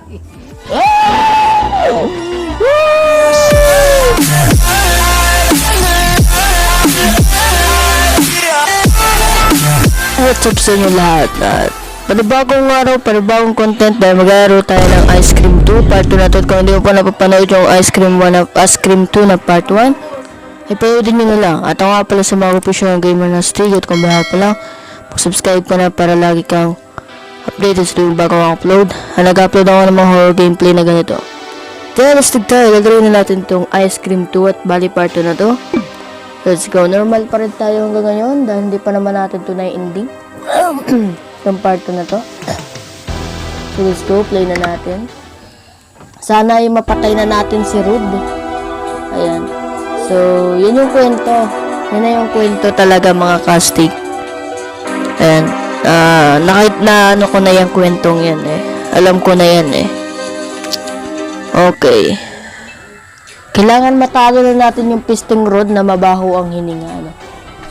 What's up sa inyo lahat? Panibagong araw, panibagong content dahil mag-aaro tayo ng Ice Cream 2 Part 2 na to. Kung hindi mo pa napapanood yung Ice Cream 2 na Part 1, ay panoodin nyo na lang. At ako nga pala sa mga professional gamer na Stig. At kung baha pa lang, subscribe ka na para lagi kang updated sa bago ang upload. Nag-upload ako ng mga horror gameplay na ganito. Kaya Stig tayo, gagawin na natin itong Ice Cream 2 at bali Part 2 na to. Let's go. Normal pa rin tayo hanggang ngayon dahil hindi pa naman natin ito na-ending. Itong part 2 na to. So let's go. Play na natin. Sana ay mapatay na natin si Rud. Ayan. So, yun yung kwento. Yan na yung kwento talaga mga casting. Ayan. Na ano ko na yung kwentong yan eh. Alam ko na yan eh. Okay. Kailangan matalo na natin yung pisting rod na mabaho ang hininga. Ano?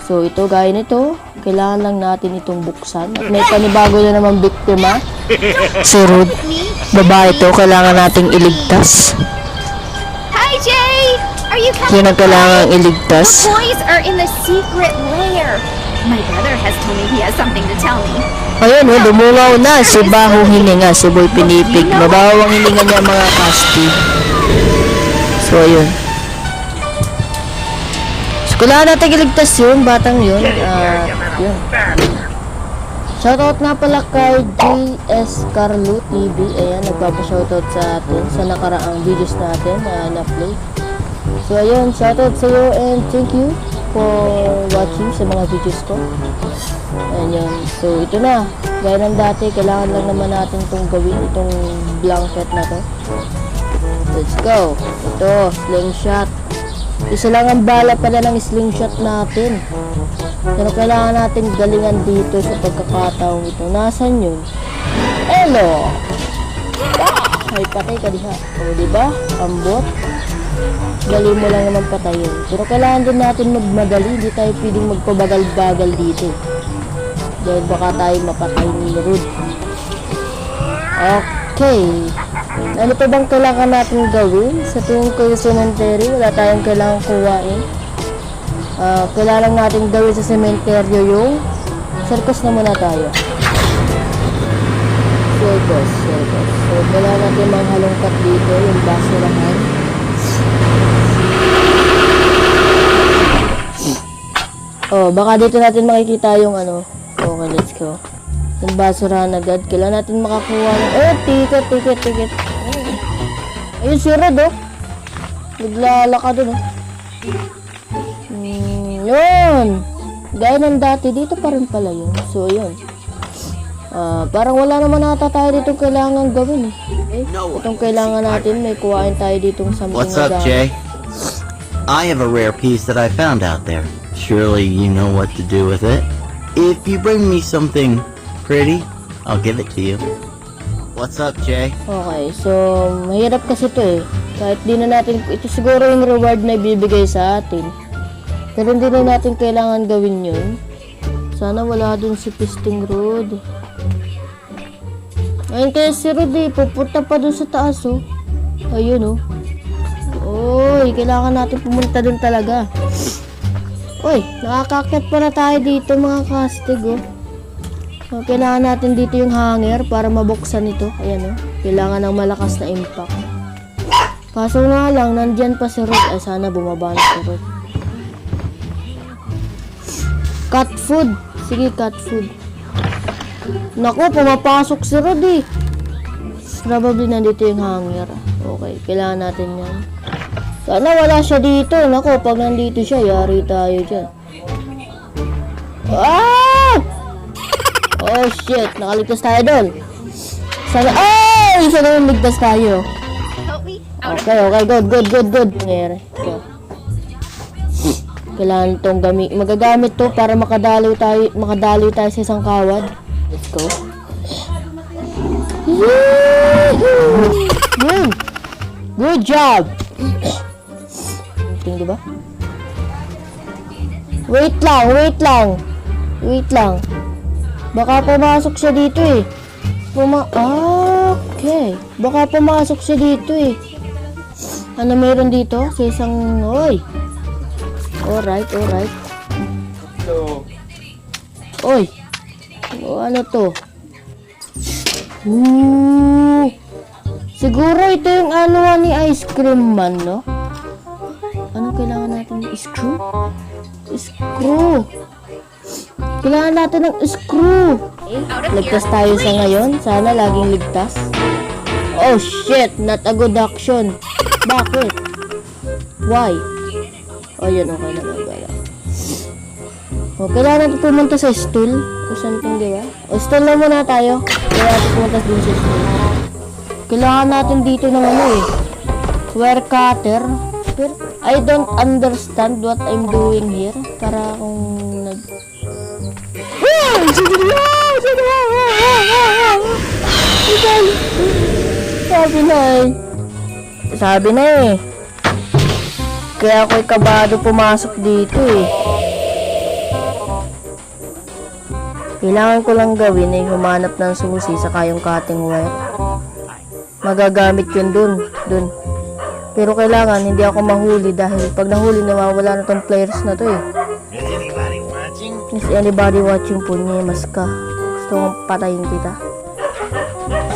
So, ito, gaya nito, kailangan lang natin itong buksan. At may panibago na naman biktima. Si Rod. Babae ito, kailangan nating iligtas. Hi, Jay! Are you coming? Yan ang kailangan iligtas. The boys are in the secret lair. My brother has told me he has something to tell me. Ayun, lumungaw na. Si Baho hininga, si Boy Pinipig. Mabaho ang hininga niya mga casting. So, ayun. So, kailangan natin iligtas yun, batang yun. Yun. Shoutout nga pala kay JS Carlo TV. Ayan, nagpapashoutout sa atin sa nakaraang videos natin na play. So, ayun, shoutout sa iyo and thank you for watching sa mga videos ko. Ayan yun. So, ito na. Gaya ng dati, kailangan lang naman natin itong gawin, itong blanket na to. Let's go. Ito, slingshot. Isa lang ang bala pala ng slingshot natin. Pero kailangan natin galingan dito sa pagkakataong ito. Nasaan yun? Hello! Ay, patay ka diha. O, diba? Ambot. Dali mo lang naman patayin. Pero kailangan din natin magmadali. Hindi tayo pwedeng magpabagal-bagal dito. Dahil baka tayo mapatay ni Rud. Okay. Ano pa bang kailangan natin gawin? Sa tingin ko yung cemetery, wala tayong kailangan kuhain. Kailangan natin gawin sa cemetery yung circus na muna tayo. Circus. So, kailangan natin manghalongkat dito, yung basurahan. Oh, baka dito natin makikita yung ano. Okay, let's go. Yung basurahan agad. Kailangan natin makakuha ng... ticket. Ayun si Rod, oh. Naglalaka dun, oh. Yun. Gaya ng dati, dito pa rin pala yun. So, yun. Parang wala naman nata tayo ditong kailangan gawin, eh. Itong kailangan natin, may kuhain tayo ditong something. What's up, Jay? I have a rare piece that I found out there. Surely you know what to do with it. If you bring me something pretty, I'll give it to you. What's up, Jay? Okay, so mahirap kasi ito eh. Kahit di na natin, ito siguro yung reward na ibibigay sa atin. Pero hindi na natin kailangan gawin yun. Sana wala dun si Pisting Rod. Ayun kaya si Rod eh, pupunta pa dun sa taas oh. Ayun oh. Oy, kailangan natin pumunta dun talaga. Uy, nakakakyat pa na tayo dito mga kastig oh. So, kailangan natin dito yung hanger para mabuksan ito. Ayan oh. Kailangan ng malakas na impact. Kaso nga lang, nandyan pa si Rod. Ay, sana bumaba na si Rod. Cat food. Sige, cat food. Naku, pumapasok si Rod eh. Probably nandito yung hanger. Okay, kailangan natin yan. Sana wala siya dito. Naku, pag nandito siya, yari tayo dyan. Ah! Oh shit, nakaligtas tayo doon. Sana, ay! Sana ligtas tayo. Okay, good. Nangyari. So, kailangan itong magagamit to para makadaloy tayo sa isang kawad. Let's go. Good job. Tingin diba? Wait lang. Baka pumasok siya dito eh. Okay. Okay. Baka pumasok siya dito eh. Ano meron dito? Sa isang... Oy! Alright. Oy! O, ano to? Ooh! Siguro ito yung ano ni Ice Cream Man, no? Anong kailangan natin? Screw? Screw! Kailangan natin ng screw! Ligtas tayo sa ngayon. Sana laging ligtas. Oh shit! Not a good action. Bakit? Why? Oh yun, okay na lang. Oh, kailangan natin pumunta sa stool. O something, di ba? O stool na muna tayo. Kailangan natin pumunta dun sa stool. Kailangan natin dito ng ano eh. Wire cutter. Pero I don't understand what I'm doing here. Para kung nag... Sabi na eh. Kaya ako'y kabado pumasok dito eh. Kailangan ko lang gawin ay humanap ng susi sa kayong cutting wire. Magagamit yun dun. Pero kailangan hindi ako mahuli dahil pag nahuli nawawala na tong players na to eh. Is anybody watching po niya? Mas ka. Gusto kong patayin kita.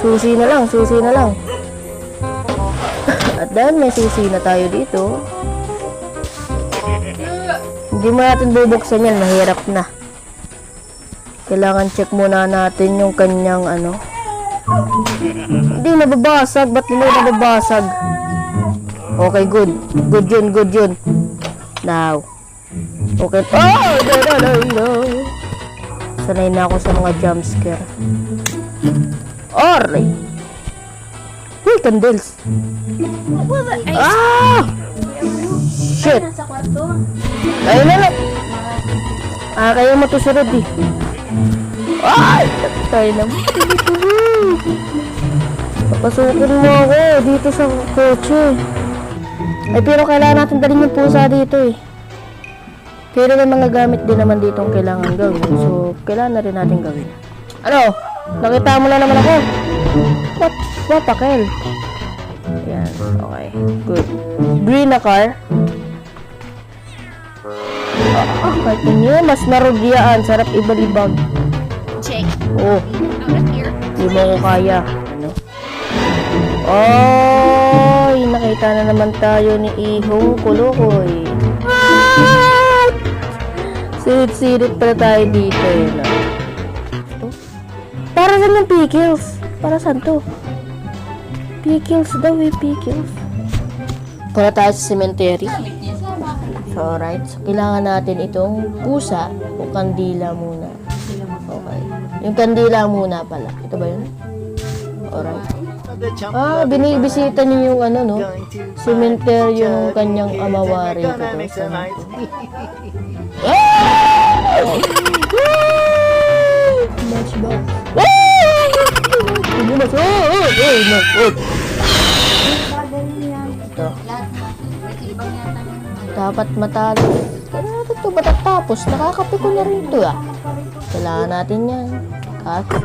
Susi na lang. At dahil may susi na tayo dito, hindi mo natin bubuksan yan. Mahirap na. Kailangan check muna natin yung kanyang ano. Hindi nababasag. Ba't hindi nababasag? Okay, good. Good yun. Now. Okay. Oh! No. Sanay na ako sa mga jump scare. Alright. Uy, candles. Ah! Shit. Ayun na lang. Kaya mo to sunod eh. Ay! Tayo naman. Papasukin mo ako dito sa kotse. Ay, pero kailangan natin dalhin yung pusa dito eh. Pero may mga gamit din naman dito ang kailangan gawin. So, kailangan na rin natin gawin. Ano? Nakita mo na naman ako. What the hell? Ayan, okay. Good. Green na car. Kahit nyo, mas narugyaan. Sarap ibalibag. Jake, Oh, out of here. di mo ko kaya. Ano? Oy, nakita na naman tayo ni Ihong Kulukoy. Sirit-sirit pala tayo dito yun. Para saan yung pickles? Para saan to? Pickles daw eh, pickles. Para tayo sa cemetery. So, alright. So, kailangan natin itong pusa o kandila muna. Okay. Yung kandila muna pala. Ito ba yun? Alright. Binibisita niyo yung ano, no? Cemetery yung kanyang amawari. Matchbox. Ito. Dapat matalo. Kaya natin ito matatapos. Nakakapi ko na rin ito ah. Kailangan natin yan. Kasi.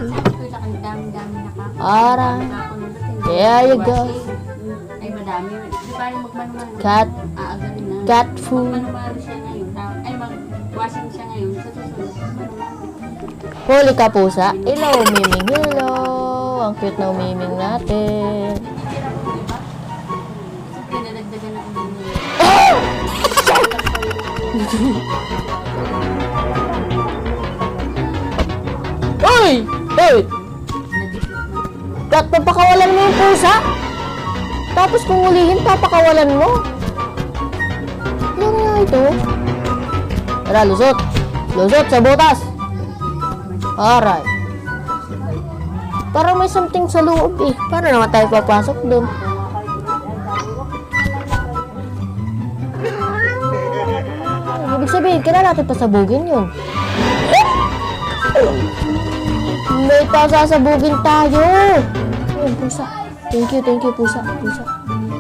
Ara. There you go. Ay, madami. Di ba yung magmanuman? Cat. Aagarin na. Cat food. Magmanuman siya ngayon. Ay, mag-washing siya ngayon. Sa susunod. Huli ka pusa. Hello, Miming. Hello. Ang cute na Miming natin. Pinadagdagan na ang mga. Uy! Uy! Kat, papakawalan mo yung pusa? Tapos kung hulihin, papakawalan mo? Yan nga ito. Tara, lusot. Lusot sa butas. Alright. Parang may something sa loob eh. Paano naman tayo papasok doon? Ibig sabihin, kailangan natin pasabugin yun. May pasasabugin tayo. Ayun, pusa. Thank you, pusa.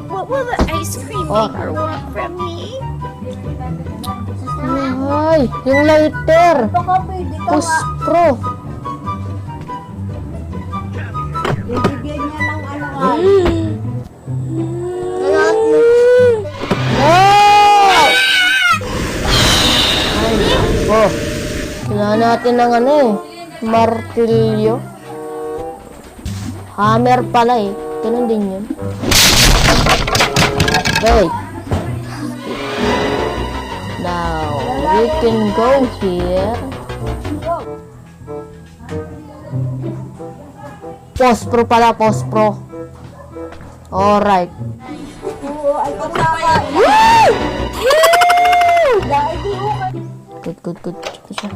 What will the ice cream Oh. maker want from me? Ay, yung lighter. Push Pro. Bibigyan niya ng ano natin ng ano eh. Martilyo. Hammer pala eh. Ganun din yun. Okay. Now, we can go here. Post-pro pala, post-pro. Alright. Good, good, good. Ito siya.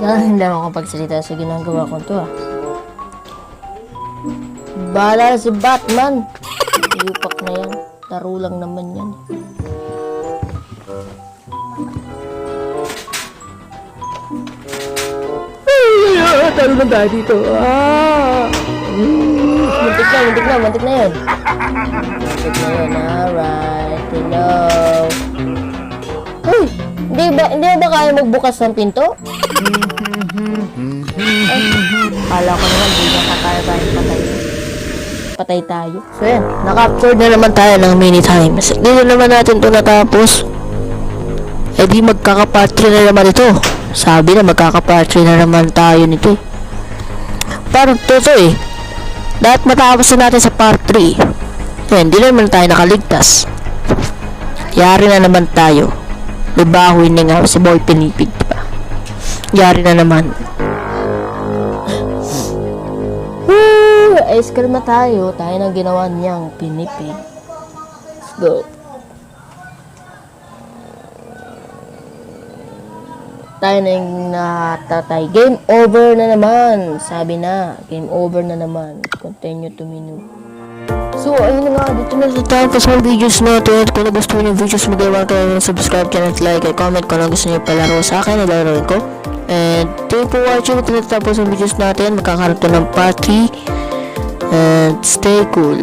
Hindi ako kapagsalita sa ginagawa ko to Bahala si Batman. Yupak na yan. Laro lang naman yan. Talo na tayo dito. Muntik na yun. Muntik na yun, alright. Hello. Hey, hindi ba kaya magbukas ng pinto? Kala ko naman, hindi na kaya patay tayo. So yan, na-capture na naman tayo ng many times. Dito naman natin ito natapos. Eh di magkakapatry na naman ito. Sabi na magkakapatry na naman tayo nito. Part 2 to eh. Lahat matapos na natin sa part 3. Yan, hindi naman tayo nakaligtas. Yari na naman tayo. Libahuin na nga si Boy Pinipig pa. Yari na naman. Ice cream na tayo. Tayo na ginawa niyang Pinipig. Let's go. Tayo na yung natatay. Game over na naman. Sabi na. Game over na naman. Continue to menu. So, ayun na nga. Dito na sa tayo pa sa videos natin. Kung nagustuhan yung videos, magawa kayo ng subscribe, channel, like, at comment kung ano gusto nyo palaro sa akin. Nalaroin ko. And thank you for watching. Ito na tapos ang videos natin. Magkakaroon to ng party. And stay cool.